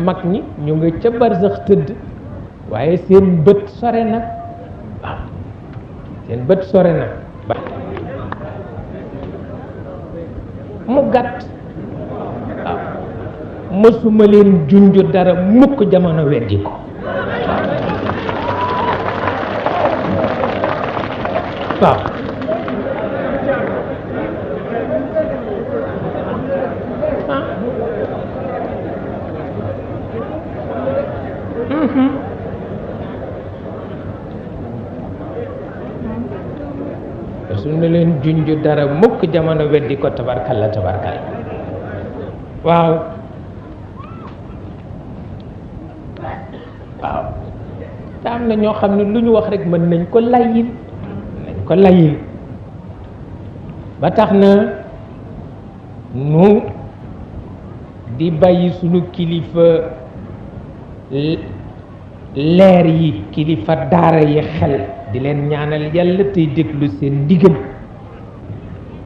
mag ñi ñu nga ca barsax tëdd waaye seen bët sore na waaw seen bët sore na ba mu gàtt waaw mësuma leen junj dara mukk jamono weddi ko waaw su ne leen junj dara mukk jamono weddi ko tabarkalla tabarkalla waaw waaw te am na ñoo xam ne lu ñu wax rek mën nañ ko layil ba tax na nu di bàyyi sunu kilifa leer yi kilifa daara yi xel di leen ñaanal yàlla tey déglu seen ndigal